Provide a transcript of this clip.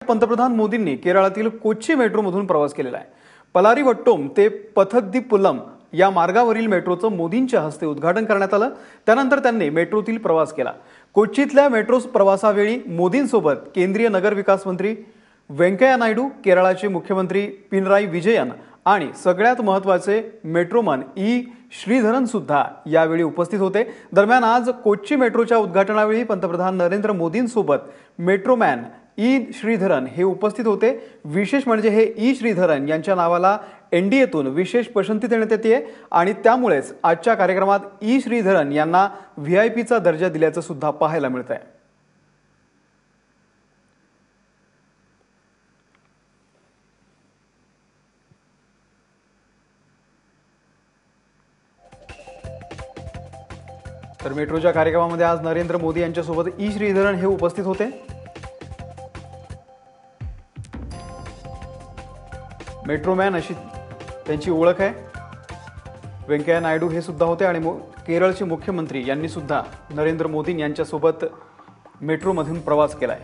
पंतप्रधान मोदींनी केरळातील कोच्ची मेट्रोमधून प्रवास केलेला आहे। पलारीवट्टोम ते पथद्दीपुलम या मार्गावरील मेट्रोचं मोदींच्या हस्ते उद्घाटन करण्यात आलं। त्यानंतर त्यांनी मेट्रोतील प्रवास केला। कोच्चीतल्या मेट्रो प्रवासावेळी मोदींसोबत केंद्रीय नगर विकास मंत्री वेंकय्या नायडू, केरळाचे मुख्यमंत्री पिनराई विजयन आणि सगळ्यात महत्त्वाचे मेट्रोमन ई श्रीधरन सुद्धा यावेळी उपस्थित होते। दरम्यान आज कोच्ची मेट्रोच्या उद्घाटनावेळी पंतप्रधान नरेंद्र मोदींसोबत मेट्रोमॅन ई श्रीधरन हे उपस्थित होते। विशेष म्हणजे हे ई श्रीधरन यांच्या नावाला एनडीएतून विशेष पसंती देण्यात येते आणि त्यामुळेच आजच्या कार्यक्रमात ई श्रीधरन यांना व्हीआयपीचा दर्जा दिल्याचं सुद्धा पाहायला मिळतंय। तर मेट्रोच्या कार्यक्रमामध्ये आज नरेंद्र मोदी यांच्यासोबत ई श्रीधरन हे उपस्थित होते। मेट्रोमॅन अशी त्यांची ओळख आहे। वेंकय्या नायडू हे सुद्धा होते आणि केरळचे मुख्यमंत्री यांनी सुद्धा नरेंद्र मोदी यांच्यासोबत मेट्रोमधून प्रवास केलाय।